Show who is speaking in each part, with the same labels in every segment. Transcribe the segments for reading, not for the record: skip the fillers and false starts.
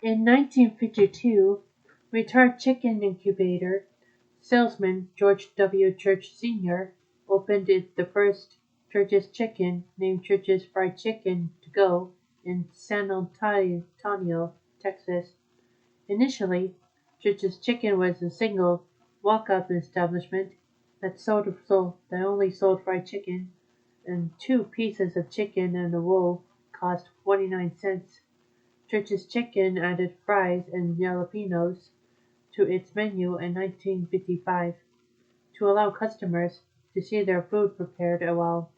Speaker 1: In 1952, retired chicken incubator salesman George W. Church Sr. opened the first Church's Chicken, named Church's Fried Chicken to Go, in San Antonio, Texas. Initially, Church's Chicken was a single walk-up establishment that only sold fried chicken, and 2 pieces of chicken and a roll cost 49 cents. Church's Chicken added fries and jalapenos to its menu in 1955 to allow customers to see their food prepared while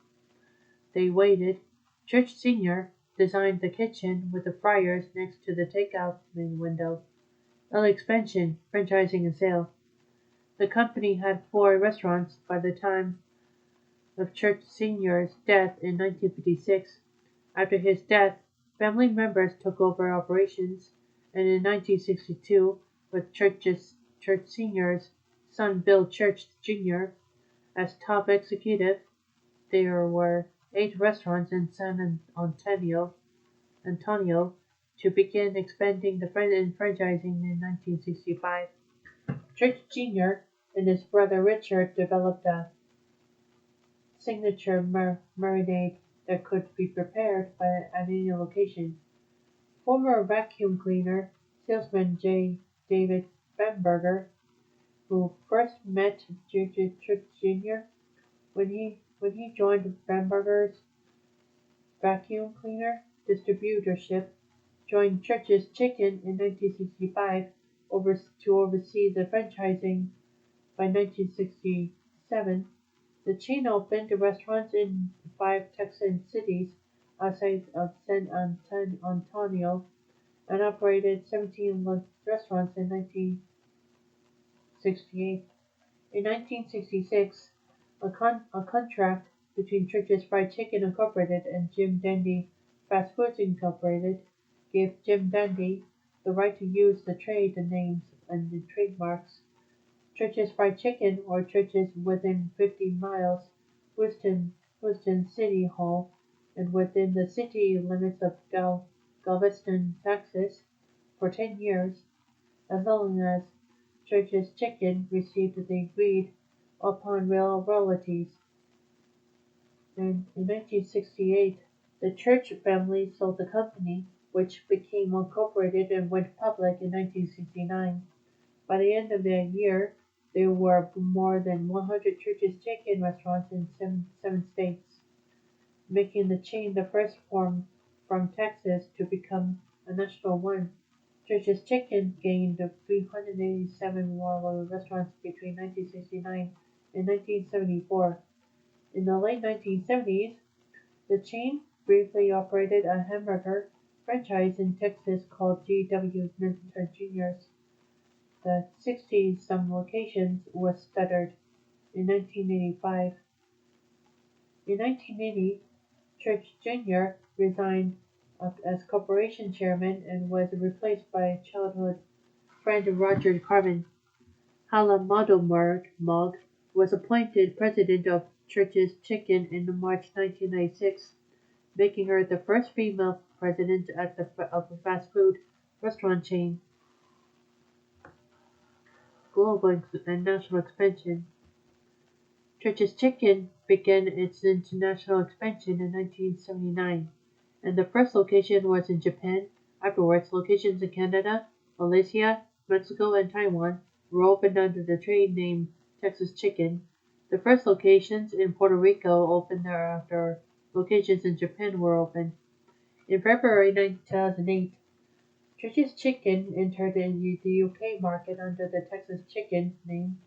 Speaker 1: they waited. Church Sr. designed the kitchen with the fryers next to the takeout window. Early expansion, franchising and sale. The company had 4 restaurants by the time of Church Sr.'s death in 1956. After his death, family members took over operations, and in 1962, with Church Sr.'s son Bill Church Jr. as top executive, there were 8 restaurants in San Antonio to begin expanding the franchising in 1965. Church Jr. and his brother Richard developed a signature marinade that could be prepared at any location. Former vacuum cleaner salesman J. David Bamberger, who first met Church Jr. when he joined Bamberger's vacuum cleaner distributorship, joined Church's Chicken in 1965 to oversee the franchising. By 1967, the chain opened restaurants in 5 Texan cities outside of San Antonio and operated 17 restaurants in 1968. In 1966, a contract between Church's Fried Chicken Incorporated and Jim Dandy Fast Foods Incorporated gave Jim Dandy the right to use the trade names and the trademarks. Church's Fried Chicken, or Church's within 50 miles, Houston City Hall, and within the city limits of Galveston, Texas, for 10 years, as long as Church's Chicken received the agreed upon royalties. And in 1968, the Church family sold the company, which became incorporated and went public in 1969. By the end of the year, there were more than 100 Church's Chicken restaurants in 7 states, making the chain the first from Texas to become a national one. Church's Chicken gained 387 more restaurants between 1969 and 1974. In the late 1970s, the chain briefly operated a hamburger franchise in Texas called G.W. Minter Jr.'s. The 60-some locations were stuttered in 1985. In 1980, Church Jr. resigned as corporation chairman and was replaced by childhood friend Roger Carmen. Hala Modomog was appointed president of Church's Chicken in March 1996, making her the first female president of a fast food restaurant chain. Global and national expansion. Church's Chicken began its international expansion in 1979, and the first location was in Japan. Afterwards, locations in Canada, Malaysia, Mexico, and Taiwan were opened under the trade name Texas Chicken. The first locations in Puerto Rico opened thereafter. Locations in Japan were opened. In February 2008, Church's Chicken entered the UK market under the Texas Chicken name,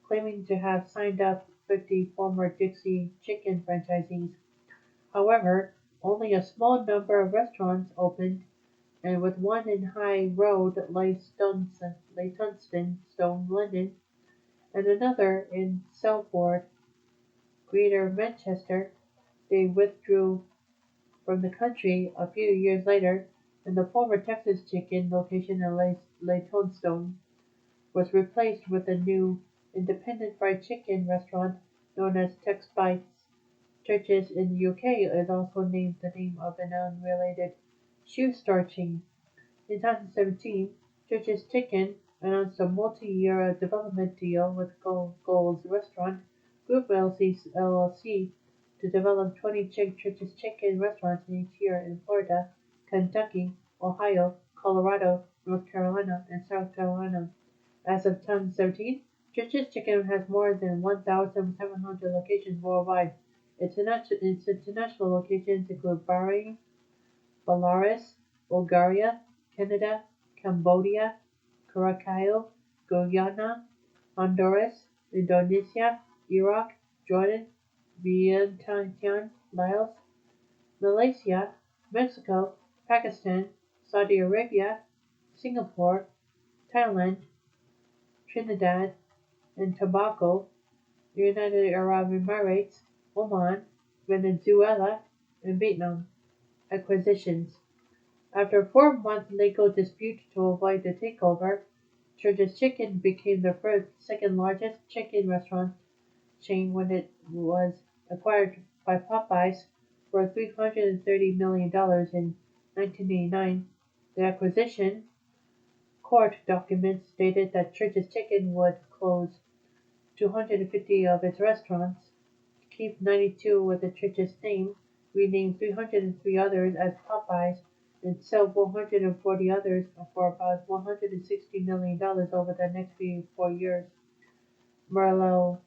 Speaker 1: claiming to have signed up 50 former Dixie Chicken franchisees. However, only a small number of restaurants opened, and with one in High Road, Leytonstone, London, and another in Salford, Greater Manchester, they withdrew from the country a few years later, and the former Texas Chicken location in Leytonstone was replaced with a new independent fried chicken restaurant known as Tex Bites. Church's in the UK is also named the name of an unrelated shoe store chain. In 2017, Church's Chicken announced a multi-year development deal with Gold's Restaurant Group LLC to develop 20 Church's Chicken restaurants each year in Florida, Kentucky, Ohio, Colorado, North Carolina, and South Carolina. As of 2017, Church's Chicken has more than 1,700 locations worldwide. Its international locations include Bahrain, Belarus, Bulgaria, Canada, Cambodia, Curacao, Guyana, Honduras, Indonesia, Iraq, Jordan, Vietnam, Laos, Malaysia, Mexico, Pakistan, Saudi Arabia, Singapore, Thailand, Trinidad and Tobago, United Arab Emirates, Oman, Venezuela, and Vietnam. Acquisitions. After a 4-month legal dispute to avoid the takeover, Church's Chicken became the second largest chicken restaurant chain when it was acquired by Popeyes for $330 million in 1989. The acquisition court documents stated that Church's Chicken would close 250 of its restaurants, keep 92 with the Church's name, rename 303 others as Popeyes, and sell 140 others for about $160 million over the next 4 years. Merrill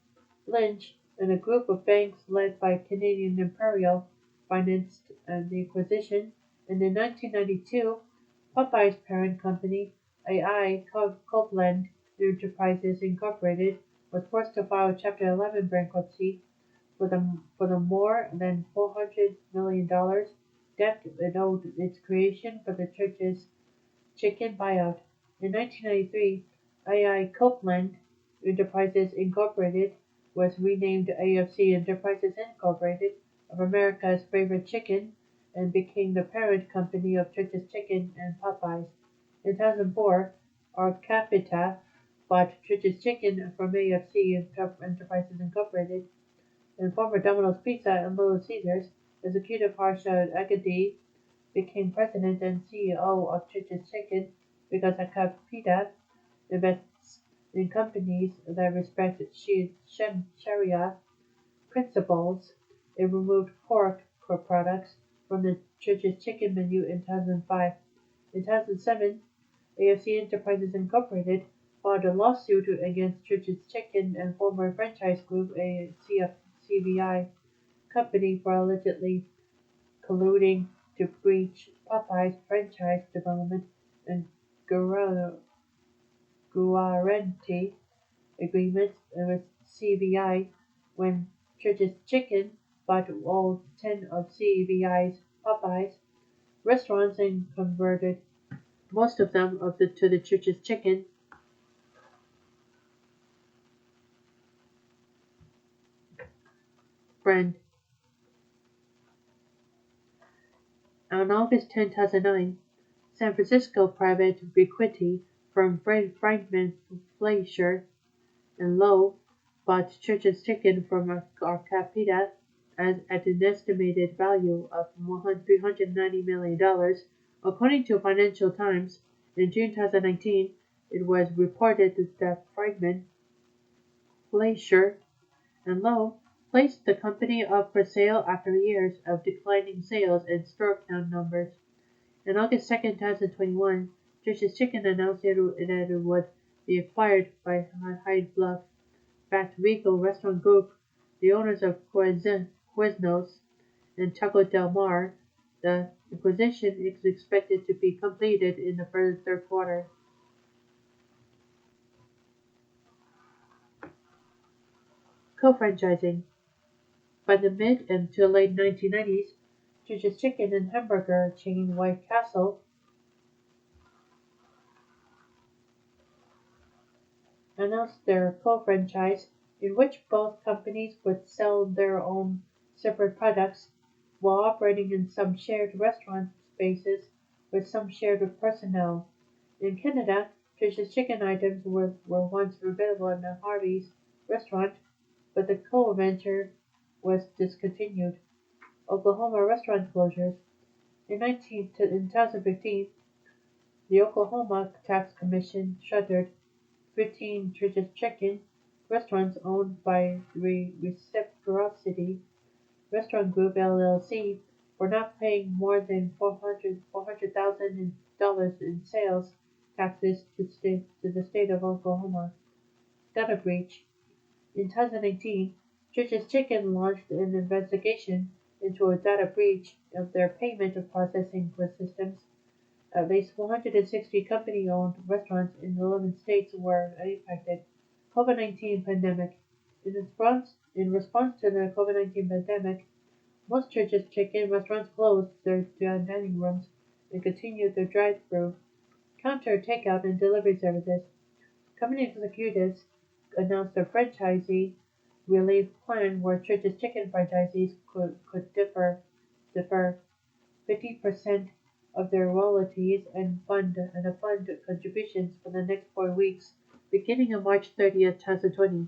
Speaker 1: Lynch and a group of banks led by Canadian Imperial financed the acquisition, and in 1992, Popeye's parent company, AI Copeland Enterprises Incorporated, was forced to file Chapter 11 bankruptcy for the more than $400 million debt it owed its creation for the Church's Chicken buyout. In 1993, AI Copeland Enterprises Incorporated was renamed AFC Enterprises Incorporated of America's Favorite Chicken and became the parent company of Church's Chicken and Popeyes. In 2004, Arcapita bought Church's Chicken from AFC Enterprises Incorporated, and former Domino's Pizza and Little Caesars executive Harsha Agadi became president and CEO of Church's Chicken because Arcapita invests in companies that respect Sharia principles. It removed pork products from the Church's Chicken menu in 2005. In 2007, AFC Enterprises Incorporated filed a lawsuit against Church's Chicken and former franchise group CBI company for allegedly colluding to breach Popeye's franchise development and guarantee agreements with CBI when Church's Chicken bought all 10 of CBI's Popeyes restaurants and converted most of them to the Church's Chicken brand. On August 10, 2009, San Francisco private equity firm Frankman Fleischer and Lowe bought Church's Chicken from Arcapita at an estimated value of $390 million. According to Financial Times, in June 2019, it was reported that Frankman, Fleischer, and Lowe placed the company up for sale after years of declining sales and store count numbers. On August 2, 2021, Church's Chicken announced that it would be acquired by Hyde Bluff-backed Regal Restaurant Group, the owners of Quiznos and Taco Del Mar. The acquisition is expected to be completed in the third quarter. Co-franchising. By the mid and to late 1990s, Church's Chicken and hamburger chain White Castle announced their co-franchise, in which both companies would sell their own separate products while operating in some shared restaurant spaces with some shared with personnel. In Canada, Church's Chicken items were once available in a Harvey's restaurant, but the co-venture was discontinued. Oklahoma restaurant closures. In 2015, The Oklahoma Tax Commission shuttered 15 Church's Chicken restaurants owned by Reciprocity Restaurant Group LLC for not paying more than $400,000 in sales taxes to the state of Oklahoma. Data breach. In 2018, Church's Chicken launched an investigation into a data breach of their payment processing systems. At least 460 company-owned restaurants in 11 states were impacted. COVID-19 pandemic. In response to the COVID-19 pandemic, most Church's Chicken restaurants closed their dining rooms and continued their drive-through, counter takeout and delivery services. Company executives announced a franchisee relief plan where Church's Chicken franchisees could defer 50% of their royalties and fund contributions for the next 4 weeks, beginning on March 30th, 2020.